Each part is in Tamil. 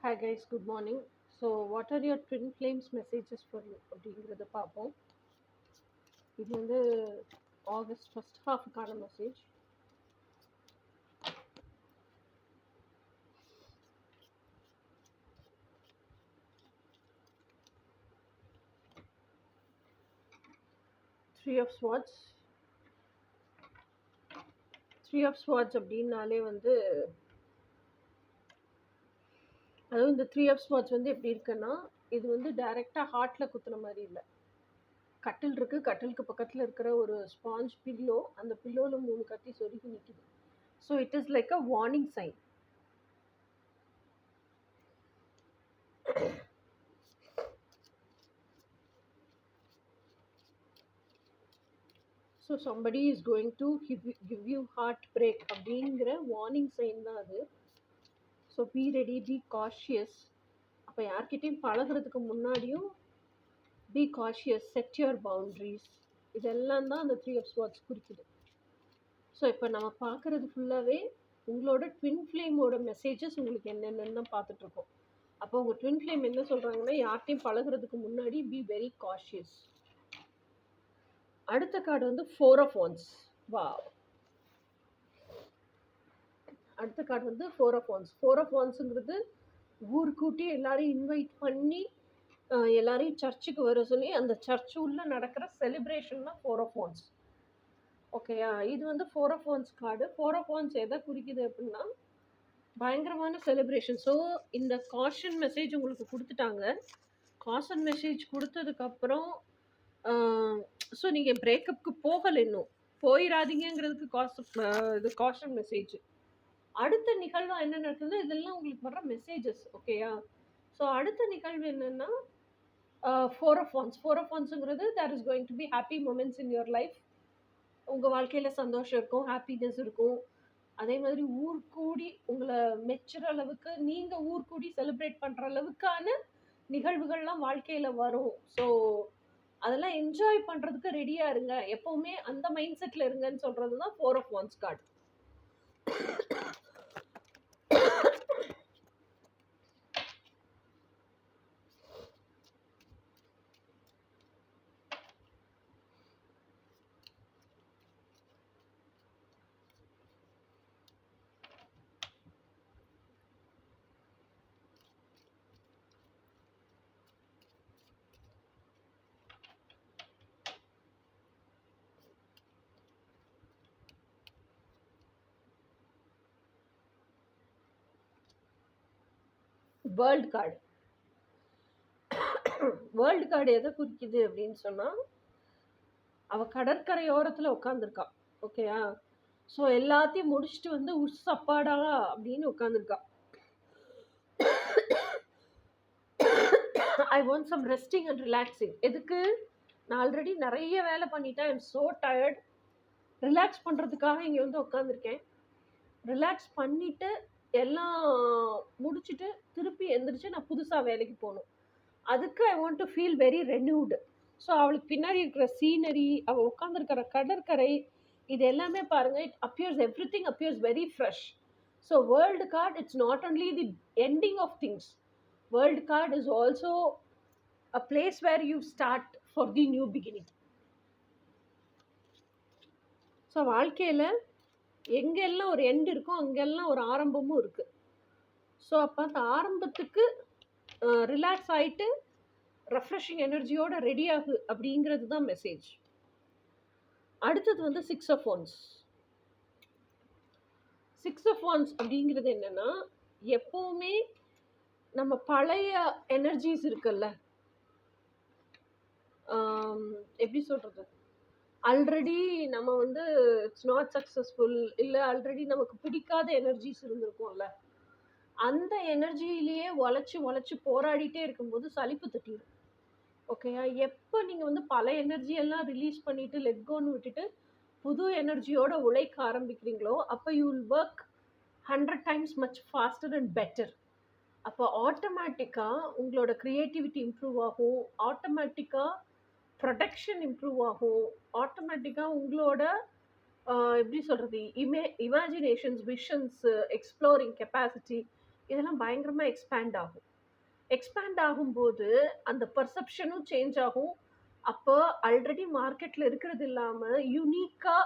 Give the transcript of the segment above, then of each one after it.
Hi guys, good morning. So, what are your twin flames messages for you? அப்படிங்கிறத பார்ப்போம். இது வந்து ஆகஸ்ட் ஃபர்ஸ்ட் ஹாஃபுக்கான message. Three of swords. Three of swords அப்படின்னாலே வந்து அதுவும் இந்த த்ரீ ஆஃப் ஸ்வாட்ஸ் வந்து எப்படி இருக்குன்னா, இது வந்து டைரெக்டாக ஹார்ட்டில் குத்துன மாதிரி இல்லை. கட்டில் இருக்கு, கட்டிலுக்கு பக்கத்தில் இருக்கிற ஒரு ஸ்பாஞ்ச் பில்லோ, அந்த பில்லோவில் 3 கத்தி சொருகி நிற்குது. So it is like a warning sign. So somebody is going to give you heartbreak அப்படிங்கிற வார்னிங் சைன் தான் அது. So be ready, be cautious. அப்போ யார்கிட்டையும் பழகிறதுக்கு முன்னாடியும் be cautious, set your boundaries. இதெல்லாம் தான் அந்த த்ரீ ஆஃப் ஸ்வாட்ஸ் குறிக்குது. ஸோ இப்போ நம்ம பார்க்குறது ஃபுல்லாகவே உங்களோட ட்வின் ஃப்ளேமோட மெசேஜஸ் உங்களுக்கு என்னென்னு தான் பார்த்துட்ருக்கோம். அப்போ உங்கள் ட்வின் ஃப்ளேம் என்ன சொல்கிறாங்கன்னா, யார்கிட்டையும் பழகிறதுக்கு முன்னாடி பி வெரி காஷியஸ். அடுத்த கார்டு வந்து ஃபோர் ஆஃப் ஒன்ஸ். வா, அடுத்த கார்டு வந்து four of wands. Four of ஒன்ஸுங்கிறது ஊர் கூட்டி எல்லாரையும் இன்வைட் பண்ணி எல்லாரையும் சர்ச்சுக்கு வர சொல்லி அந்த சர்ச்சு உள்ள நடக்கிற செலிப்ரேஷன் தான் ஃபோர் ஆஃப் ஒன்ஸ். ஓகேயா, இது வந்து four of wands card. Four of wands எதை குறிக்குது அப்படின்னா பயங்கரமான செலிப்ரேஷன். ஸோ இந்த காஷன் மெசேஜ் உங்களுக்கு கொடுத்துட்டாங்க. காஷன் மெசேஜ் கொடுத்ததுக்கப்புறம் ஸோ நீங்கள் பிரேக்கப்புக்கு போகலை, இன்னும் போயிடாதீங்கிறதுக்கு இது காஷன் மெசேஜ். அடுத்த நிகழ்வா என்ன நடக்குது, இதெல்லாம் உங்களுக்கு வர்ற மெசேஜஸ். ஓகேயா, ஸோ அடுத்த நிகழ்வு என்னன்னா four of wands. Four of ஒன்ஸுங்கிறது there is going to be happy moments in your life. உங்கள் வாழ்க்கையில் சந்தோஷம் இருக்கும், ஹாப்பினஸ் இருக்கும். அதே மாதிரி ஊர் கூடி உங்களை மெச்சுற அளவுக்கு, நீங்கள் ஊர் கூடி செலிப்ரேட் பண்ணுற அளவுக்கான நிகழ்வுகள்லாம் வாழ்க்கையில் வரும். ஸோ அதெல்லாம் என்ஜாய் பண்ணுறதுக்கு ரெடியாக இருங்க, எப்போவுமே அந்த மைண்ட் செட்டில் இருங்கன்னு சொல்கிறது தான் four of wands card. World card. World card எதை குறிக்குது அப்படின்னு சொன்னால், அவள் கடற்கரையோரத்தில் உட்காந்துருக்கா. ஓகேயா, ஸோ எல்லாத்தையும் முடிச்சுட்டு வந்து உசப்பாடா அப்படின்னு உட்காந்துருக்கா. I want some resting and relaxing. எதுக்கு, நான் ஆல்ரெடி நிறைய வேலை பண்ணிட்டேன், I am so tired. Relax பண்ணுறதுக்காக இங்கே வந்து உட்காந்துருக்கேன். ரிலாக்ஸ் பண்ணிவிட்டு எல்லாம் முடிச்சுட்டு திருப்பி எந்திரிச்சு நான் புதுசாக வேலைக்கு போகணும். அதுக்கு I want to feel very renewed. So அவளுக்கு பின்னாடி இருக்கிற சீனரி, அவள் உட்காந்துருக்கிற கடற்கரை, இது எல்லாமே பாருங்கள். It appears, everything appears very fresh. So world card, it's not only the ending of things. World card is also a place where you start for the new beginning. So வாழ்க்கையில் எங்கெல்லாம் ஒரு எண்டு இருக்கோ அங்கெல்லாம் ஒரு ஆரம்பமும் இருக்குது. ஸோ அப்போ அந்த ஆரம்பத்துக்கு ரிலாக்ஸ் ஆகிட்டு ரெஃப்ரெஷிங் எனர்ஜியோட ரெடி ஆகு அப்படிங்கிறது தான் மெசேஜ். அடுத்தது வந்து six of wands. Six of wands அப்படிங்கிறது என்னென்னா, எப்போவுமே நம்ம பழைய எனர்ஜிஸ் இருக்குல்ல, எப்படி சொல்கிறது, ஆல்ரெடி நம்ம வந்து இட்ஸ் நாட் சக்ஸஸ்ஃபுல், இல்லை ஆல்ரெடி நமக்கு பிடிக்காத எனர்ஜிஸ் இருந்திருக்கும்ல, அந்த எனர்ஜியிலேயே உழைச்சி போராடிட்டே இருக்கும்போது சலிப்பு தட்டிடும். ஓகேயா, எப்போ நீங்கள் வந்து பல எனர்ஜியெல்லாம் ரிலீஸ் பண்ணிவிட்டு லெட் கோன்னு விட்டுட்டு புது எனர்ஜியோட உழைக்க ஆரம்பிக்கிறீங்களோ, அப்போ you will work 100 times much pastor and better. அப்போ ஆட்டோமேட்டிக்காக உங்களோட க்ரியேட்டிவிட்டி இம்ப்ரூவ் ஆகும், ஆட்டோமேட்டிக்காக ப்ரொடக்ஷன் இம்ப்ரூவ் ஆகும், ஆட்டோமேட்டிக்காக உங்களோட எப்படி சொல்கிறது, இமேஜினேஷன்ஸ், விஷன்ஸு, எக்ஸ்ப்ளோரிங் கெப்பாசிட்டி, இதெல்லாம் பயங்கரமா எக்ஸ்பேண்ட் ஆகும். எக்ஸ்பேண்ட் ஆகும்போது அந்த பெர்செப்ஷனும் சேஞ்ச் ஆகும். அப்போ ஆல்ரெடி மார்க்கெட்ல இருக்கிறது இல்லாம யூனிக்கா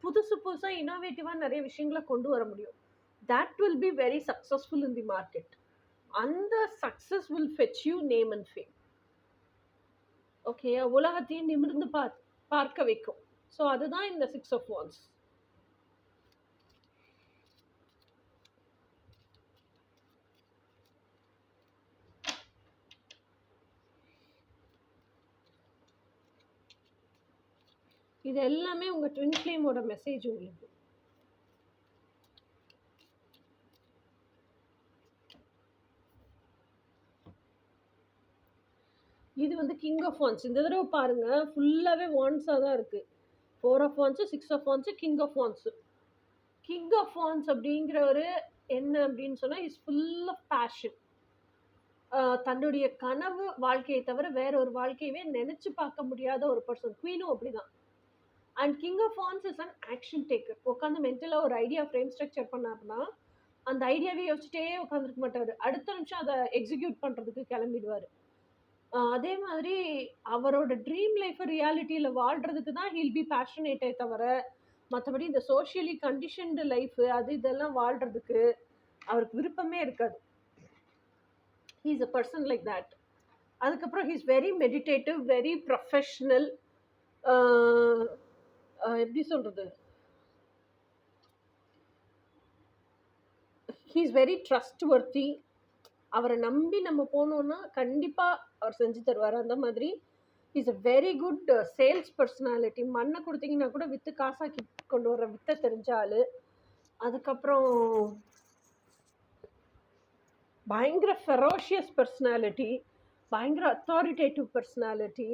புதுசு புதுசா இன்னோவேட்டிவா நிறைய விஷயங்களை கொண்டு வர முடியும். That will be very successful in the market. அந்த success will fetch you name and fame. Okay, உலகத்தையும் நிமிர்ந்து பார்க்க வைக்கும். ஸோ அதுதான் இந்த 6 of Wands. இது எல்லாமே உங்க ட்வின் ஃப்ளேமோட மெசேஜ் உங்களுக்கு. இது வந்து கிங் ஆஃப் வான்ஸ். இந்த தடவை பாருங்க ஃபுல்லாவே வான்ஸா தான் இருக்கு. 4 of Wands, 6 of Wands, king of wands. King of wands அப்படிங்கிறவரு என்ன அப்படின்னு சொன்னா இஸ் ஃபுல் ஆஃப் பேஷன். தன்னுடைய கனவு வாழ்க்கையை தவிர வேற ஒரு வாழ்க்கையவே நினைச்சு பார்க்க முடியாத ஒரு பர்சன். குவீனும் அப்படிதான். And king of wands is an action taker. உட்காந்து மென்டலாக ஒரு ஐடியா ஃப்ரேம் ஸ்ட்ரக்சர் பண்ணாருன்னா அந்த ஐடியாவே யோசிச்சுட்டே உட்காந்துருக்க மாட்டார். அடுத்த நிமிஷம் அதை எக்ஸிக்யூட் பண்ணுறதுக்கு கிளம்பிடுவார். அதே மாதிரி அவரோட ட்ரீம் லைஃப்பை ரியாலிட்டியில் வாழ்கிறதுக்கு தான் ஹில் பி பேஷனேட்டே தவிர மற்றபடி இந்த சோஷியலி கண்டிஷன்டு லைஃபு அது இதெல்லாம் வாழ்கிறதுக்கு அவருக்கு விருப்பமே இருக்காது. He is a person like that. அதுக்கப்புறம் he is very meditative, very professional. எப்படி சொல்கிறது, he is very trustworthy. அவரை நம்பி நம்ம போனோம்னா கண்டிப்பாக அவர் செஞ்சு தருவார். அந்த மாதிரி is a very good sales personality. மண்ணை கொடுத்தீங்கன்னா கூட விற்று காசாக்கி கொண்டு வர விற்ற தெரிஞ்ச ஆள். அதுக்கப்புறம் பயங்கர ஃபெரோஷியஸ் பர்சனாலிட்டி, பயங்கர அத்தாரிட்டேட்டிவ் பர்சனாலிட்டி.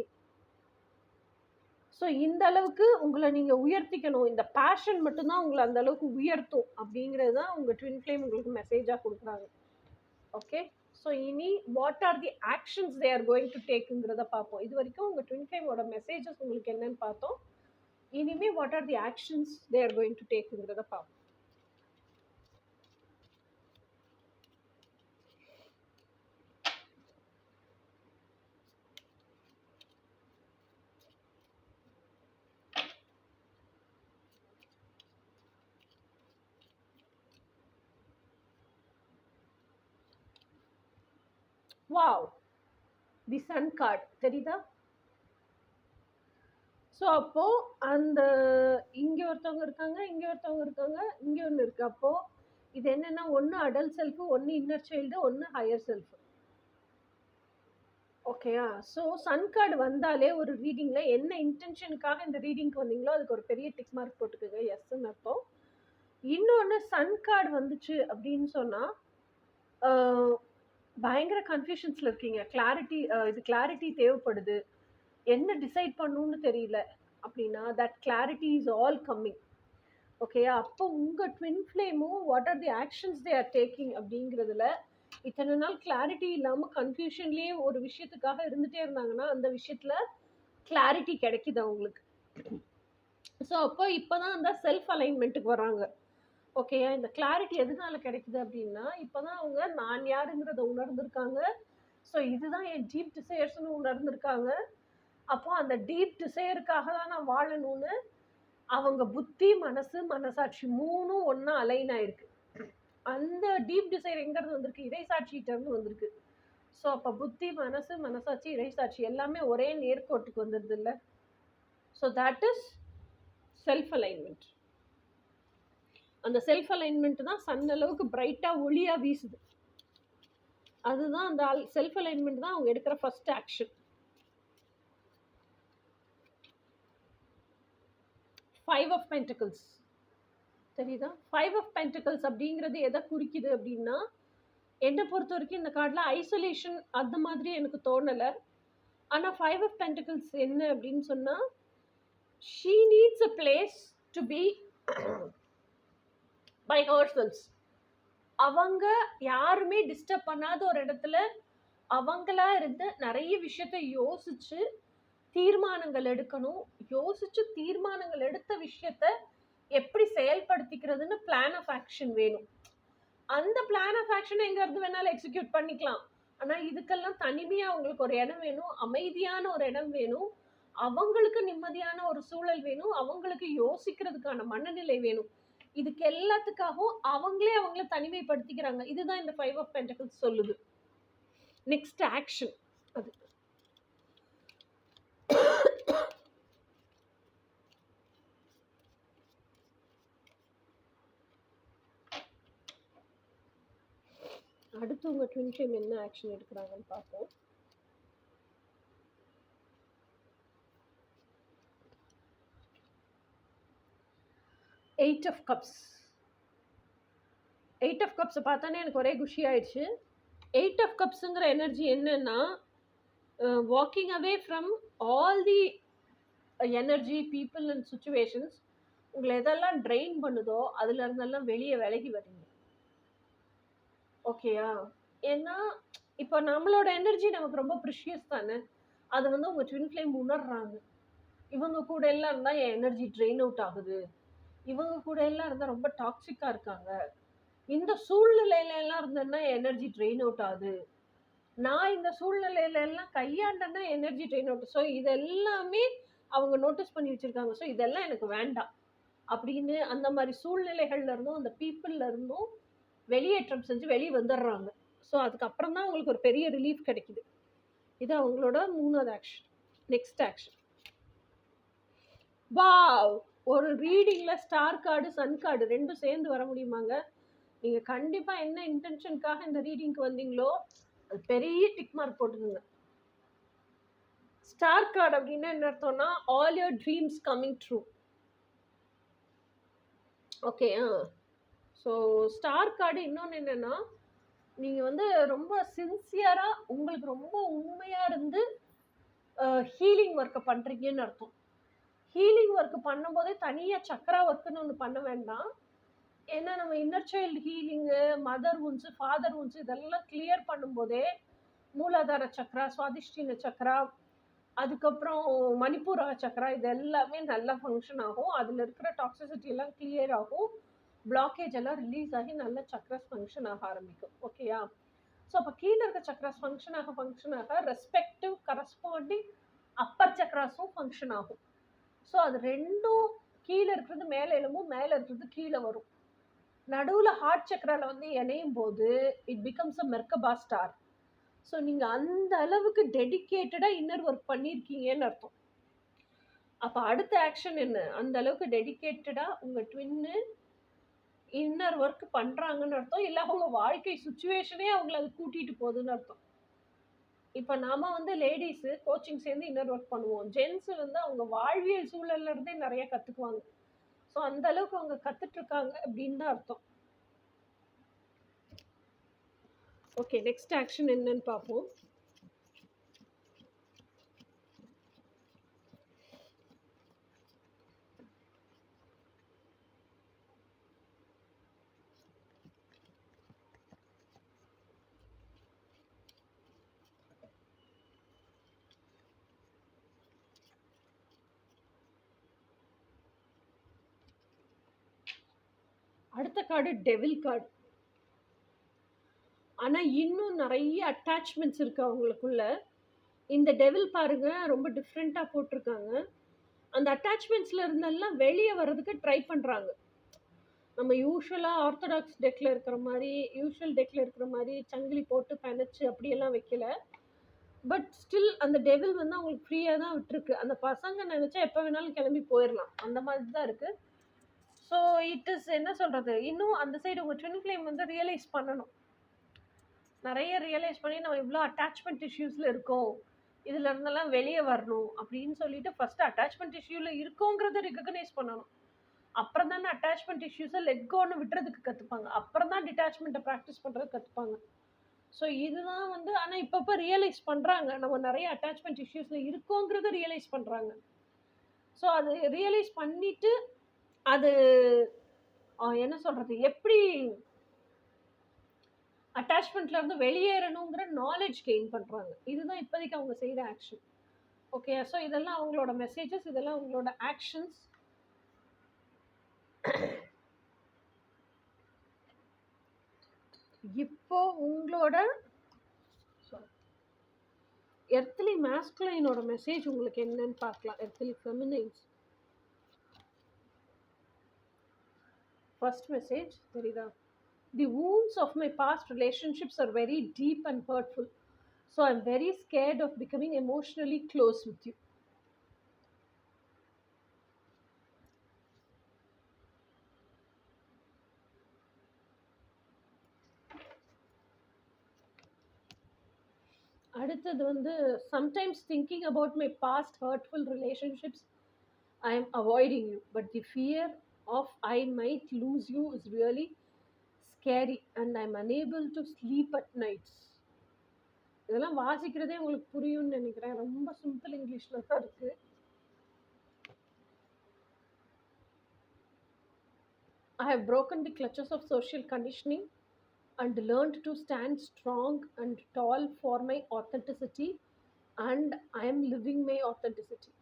ஸோ இந்த அளவுக்கு உங்களை நீங்கள் உயர்த்திக்கணும். இந்த பேஷன் மட்டும்தான் உங்களை அந்த அளவுக்கு உயர்த்தும் அப்படிங்கிறது தான் உங்கள் ட்வின் ஃப்ளேம் உங்களுக்கு மெசேஜாக கொடுக்குறாங்க. ஓகே, ஸோ இனி what are the actions they are going to டேக்குங்கிறத பார்ப்போம். இது வரைக்கும் உங்கள் ட்வின் ஃப்ளேமோட மெசேஜஸ் உங்களுக்கு என்னன்னு பார்த்தோம். இனிமே what are the actions they are going to டேக்குங்கிறத பார்ப்போம். வாவ், தி சன் கார்டு தெரியுதா? ஸோ அப்போது அந்த இங்கே ஒருத்தவங்க இருக்காங்க, இங்கே ஒருத்தவங்க இருக்காங்க, இங்கே ஒன்று இருக்குது. அப்போது இது என்னென்னா ஒன்று அடல்ட் செல்ஃபு, ஒன்று இன்னர் சைல்டு, ஒன்று ஹையர் செல்ஃபு. ஓகேயா? ஸோ சன் கார்டு வந்தாலே ஒரு ரீடிங்கில் என்ன இன்டென்ஷனுக்காக இந்த ரீடிங்க்கு வந்தீங்களோ அதுக்கு ஒரு பெரிய டிக் மார்க் போட்டுக்கோங்க, எஸ்ன்னு அர்த்தம். இன்னொன்று சன் கார்டு வந்துச்சு அப்படின்னு சொன்னால் பயங்கர கன்ஃபியூஷன்ஸில் இருக்கீங்க. இது கிளாரிட்டி தேவைப்படுது, என்ன டிசைட் பண்ணணும்னு தெரியல அப்படின்னா that clarity is all coming. ஓகேயா? அப்போ உங்கள் ட்வின் ஃப்ளேமும் what are the actions they are taking அப்படிங்கிறதுல இத்தனை நாள் கிளாரிட்டி இல்லாமல் கன்ஃபியூஷன்லேயே ஒரு விஷயத்துக்காக இருந்துகிட்டே இருந்தாங்கன்னா அந்த விஷயத்தில் கிளாரிட்டி கிடைக்குது அவங்களுக்கு. ஸோ அப்போ இப்போ தான் அந்த செல்ஃப் அலைன்மெண்ட்டுக்கு வராங்க. ஓகேயா? இந்த கிளாரிட்டி எதனால கிடைக்குது அப்படின்னா இப்போ தான் அவங்க நான் யாருங்கிறத உணர்ந்திருக்காங்க. ஸோ இதுதான் என் டீப் டிசையர்ஸ்னு உணர்ந்திருக்காங்க. அப்போ அந்த டீப் டிசையருக்காக தான் நான் வாழணும்னு அவங்க புத்தி, மனசு, மனசாட்சி மூணும் ஒன்றா அலைன் ஆயிருக்கு. அந்த டீப் டிசைர் எங்கிறது வந்திருக்கு? இறைசாட்சிகிட்டேருந்து வந்திருக்கு. ஸோ அப்போ புத்தி, மனசு, மனசாட்சி, இறைசாட்சி எல்லாமே ஒரே நேர்கோட்டுக்கு வந்துடுது இல்லை? So that is self alignment. அந்த செல்ஃப் அலைன்மெண்ட் தான் சன் அளவுக்கு பிரைட்டாக ஒளியாக வீசுது. அதுதான் அந்த செல்ஃப் அலைன்மெண்ட் தான் அவங்க எடுக்கிற ஃபர்ஸ்ட் ஆக்ஷன். 5 of Pentacles தெரியுதா? 5 of Pentacles அப்படிங்கிறது எதை குறிக்குது அப்படின்னா என்னை பொறுத்த வரைக்கும் இந்த கார்டில் ஐசோலேஷன் அந்த மாதிரி எனக்கு தோணலை. ஆனால் 5 of Pentacles என்ன அப்படின்னு சொன்னால் she needs a place to be by herself. அவங்க யாருமே டிஸ்டர்ப் பண்ணாத ஒரு இடத்துல அவங்களா இருந்து நிறைய விஷயத்தை யோசிச்சு தீர்மானங்கள் எடுக்கணும். யோசிச்சு தீர்மானங்கள் எடுத்த விஷயத்த எப்படி செயல்படுத்திக்கிறதுன்னு பிளான் ஆஃப் ஆக்ஷன் வேணும். அந்த பிளான் ஆஃப் ஆக்ஷன் எங்க இருந்து வேணாலும் எக்ஸிக்யூட் பண்ணிக்கலாம். ஆனா இதுக்கெல்லாம் தனிமையா அவங்களுக்கு ஒரு இடம் வேணும், அமைதியான ஒரு இடம் வேணும், அவங்களுக்கு நிம்மதியான ஒரு சூழல் வேணும், அவங்களுக்கு யோசிக்கிறதுக்கான மனநிலை வேணும். இதுக்கு எல்லாத்துக்காகவும் அவங்கள தனிமைப்படுத்திக்கிறாங்க. இதுதான் இந்த 5 ஆஃப் பென்டக்கிள்ஸ் சொல்லுது. Next action. அது அடுத்து உங்க ட்வின் ஃப்ளேம் என்ன ஆக்ஷன் எடுக்கிறாங்கன்னு பார்ப்போம். Eight of cups. Eight of கப்ஸை பார்த்தானே எனக்கு ஒரே குஷி ஆயிடுச்சு. எயிட் ஆஃப் கப்ஸுங்கிற எனர்ஜி என்னன்னா, walking away from all the energy, people and situations. உங்களை எதெல்லாம் ட்ரெயின் பண்ணுதோ அதுல இருந்தெல்லாம் வெளியே விலகி வரீங்க. ஓகேயா? ஏன்னா இப்போ நம்மளோட எனர்ஜி நமக்கு ரொம்ப ப்ரிஷியஸ் தானே. அதை வந்து உங்க ட்வின் ஃப்ளேம் உணர்றாங்க. இவங்க கூட எல்லாம் இருந்தா என் எனர்ஜி ட்ரெயின் அவுட் ஆகுது, இவங்க கூட எல்லாம் இருந்தா ரொம்ப டாக்ஸிக்கா இருக்காங்க, இந்த சூழ்நிலையில எல்லாம் இருந்தேன்னா எனர்ஜி ட்ரெயின் அவுட் ஆகுது, நான் இந்த சூழ்நிலையில எல்லாம் கையாண்டேன்னா எனர்ஜி ட்ரெயின் அவுட். ஸோ இதெல்லாமே அவங்க நோட்டீஸ் பண்ணி வச்சிருக்காங்க. ஸோ இதெல்லாம் எனக்கு வேண்டாம் அப்படின்னு அந்த மாதிரி சூழ்நிலைகள்ல இருந்தும் அந்த பீப்புள்ல இருந்தும் வெளியேற்றம் செஞ்சு வெளியே வந்துடுறாங்க. ஸோ அதுக்கப்புறம் தான் அவங்களுக்கு ஒரு பெரிய ரிலீஃப் கிடைக்குது. இது அவங்களோட 3வது ஆக்ஷன். Next action. வாவ்! ஒரு ரீடிங்ல ஸ்டார் கார்டு, சன் கார்டு ரெண்டும் சேர்ந்து வர முடியுமாங்க? நீங்க கண்டிப்பா என்ன இன்டென்ஷனுக்காக இந்த ரீடிங்க்கு வந்தீங்களோ அது பெரிய டிக் மார்க் போட்டுருங்க. ஸ்டார் கார்டு அப்படின்னா என்ன அர்த்தம்னா, all your dreams coming true. Okay. So star card இன்னொன்று என்னன்னா, நீங்க வந்து ரொம்ப சின்சியரா உங்களுக்கு ரொம்ப உண்மையா இருந்து ஹீலிங் ஒர்க்கை பண்றீங்கன்னு அர்த்தம். ஹீலிங் ஒர்க் பண்ணும்போதே தனியாக சக்கரா ஒர்க்குன்னு ஒன்று பண்ண வேண்டாம். ஏன்னா நம்ம inner child healing, mother wounds, father wounds இதெல்லாம் கிளியர் பண்ணும்போதே மூலாதார சக்கரா, சுவாதிஷ்டின சக்கரா, அதுக்கப்புறம் மணிப்பூரா சக்கரா, இது எல்லாமே நல்லா ஃபங்க்ஷன் ஆகும். அதில் இருக்கிற டாக்ஸிசிட்டி எல்லாம் கிளியர் ஆகும், பிளாக்கேஜ் எல்லாம் ரிலீஸ் ஆகி நல்ல சக்ராஸ் ஃபங்க்ஷன் ஆக ஆரம்பிக்கும். ஓகேயா? ஸோ அப்போ கீழே இருக்க சக்ராஸ் ஃபங்க்ஷன் ஆக ரெஸ்பெக்டிவ் கரஸ்பாண்டிங் அப்பர் சக்ராஸும் ஃபங்க்ஷன் ஆகும். ஸோ அது ரெண்டும் கீழே இருக்கிறது மேலே எழும்பும், மேலே இருக்கிறது கீழே வரும். நடுவில் ஹார்ட் சக்கரால வந்து இணையும் போது it becomes a merkaba star. So நீங்கள் அந்த அளவுக்கு டெடிக்கேட்டடாக இன்னர் ஒர்க் பண்ணியிருக்கீங்கன்னு அர்த்தம். அப்போ அடுத்த ஆக்ஷன் என்ன? அந்த அளவுக்கு டெடிக்கேட்டடாக உங்கள் ட்வின்னு இன்னர் ஒர்க் பண்ணுறாங்கன்னு அர்த்தம். இல்லை அவங்க வாழ்க்கை சுச்சுவேஷனே அவங்கள அது கூட்டிகிட்டு போகுதுன்னு அர்த்தம். இப்போ நாம வந்து லேடிஸு கோச்சிங் சேர்ந்து இன்னர் ஒர்க் பண்ணுவோம். ஜென்ஸு வந்து அவங்க வாழ்வியல் சூழல்ல இருந்தே நிறைய கற்றுக்குவாங்க. ஸோ அந்த அளவுக்கு அவங்க கற்றுட்ருக்காங்க அப்படின்னு தான் அர்த்தம். ஓகே, நெக்ஸ்ட் ஆக்ஷன் என்னன்னு பார்ப்போம். அடுத்த கார்டு டெவில் கார்டு. ஆனால் இன்னும் நிறைய அட்டாச்மெண்ட்ஸ் இருக்கு அவங்களுக்குள்ள. இந்த டெவில் பாருங்க ரொம்ப டிஃப்ரெண்ட்டாக போட்டிருக்காங்க. அந்த அட்டாச்மெண்ட்ஸ்ல இருந்தெல்லாம் வெளியே வர்றதுக்கு ட்ரை பண்ணுறாங்க. நம்ம யூஸ்வலாக ஆர்த்தடாக்ஸ் டெக்கில் இருக்கிற மாதிரி, யூஸ்வல் டெக்கில் இருக்கிற மாதிரி சங்கிலி போட்டு பிணைச்சு அப்படியெல்லாம் வைக்கல. பட் ஸ்டில் அந்த டெவில் வந்து அவங்களுக்கு ஃப்ரீயாக தான் விட்டுருக்கு. அந்த பசங்க நினச்சா எப்போ வேணாலும் கிளம்பி போயிடலாம், அந்த மாதிரி தான் இருக்குது. ஸோ இட் இஸ் என்ன சொல்கிறது, இன்னும் அந்த சைடு உங்கள் ட்வின் ஃப்ளேம் வந்து ரியலைஸ் பண்ணணும். நிறைய ரியலைஸ் பண்ணி நம்ம இவ்வளோ அட்டாச்மெண்ட் இஷ்யூஸில் இருக்கோம், இதில் இருந்தெல்லாம் வெளியே வரணும் அப்படின்னு சொல்லிட்டு ஃபஸ்ட்டு அட்டாச்மெண்ட் இஷ்யூவில் இருக்கோங்கிறத ரெகக்னைஸ் பண்ணணும். அப்புறம் தானே அட்டாச்மெண்ட் இஷ்யூஸை லெட்கோன்னு விட்டுறதுக்கு கற்றுப்பாங்க. அப்புறம் தான் டிட்டாச்மெண்ட்டை ப்ராக்டிஸ் பண்ணுறது கற்றுப்பாங்க. ஸோ இதுதான் வந்து, ஆனால் இப்பப்போ ரியலைஸ் பண்ணுறாங்க நம்ம நிறைய அட்டாச்மெண்ட் இஷ்யூஸில் இருக்கோங்கிறத ரியலைஸ் பண்ணுறாங்க. ஸோ அது ரியலைஸ் பண்ணிவிட்டு அது என்ன சொல்கிறது, எப்படி அட்டாச்மெண்ட்லேருந்து வெளியேறணுங்கிற நாலேஜ் கெயின் பண்ணுறாங்க. இதுதான் இப்போதைக்கு அவங்க செய்கிற ஆக்ஷன். ஓகே, ஸோ இதெல்லாம் அவங்களோட மெசேஜஸ், இதெல்லாம் அவங்களோட ஆக்ஷன்ஸ். இப்போ உங்களோட எர்த்லி மாஸ்குலைனோட மெசேஜ் உங்களுக்கு என்னன்னு பார்க்கலாம். எர்த்லி ஃபெமினைன்ஸ் ஃபர்ஸ்ட் மெசேஜ் தெரியுதா? The wounds of my past relationships are very deep and hurtful. So I'm very scared of becoming emotionally close with you. அடுத்தது வந்து sometimes thinking about my past hurtful relationships, I am avoiding you, but the fear of I might lose you is really scary and I'm unable to sleep at nights. இதெல்லாம் வாசிக்கிறதே உங்களுக்கு புரியும்னு நினைக்கிறேன். ரொம்ப சிம்பிள் இங்கிலீஷ்ல தான் இருக்கு. I have broken the clutches of social conditioning and learned to stand strong and tall for my authenticity, and I am living my authenticity.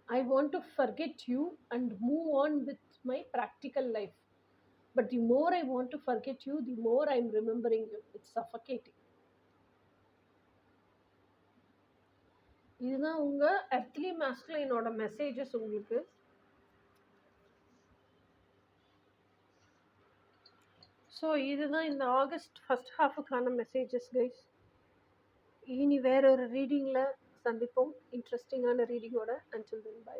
I want to forget you and move on with my practical life. But the more I want to forget you, the more I'm remembering you. It's suffocating. இதுதான் உங்க எர்த்லி மாஸ்குலைனோட மெசேஜஸ் உங்களுக்கு. ஸோ இதுதான் இந்த ஆகஸ்ட் ஃபர்ஸ்ட் ஹாஃபுக்கான மெசேஜஸ் கைஸ். இனி வேற ஒரு ரீடிங்கில் சந்திப்போம், இன்ட்ரெஸ்டிங்கான ரீடிங்கோட. Until then by.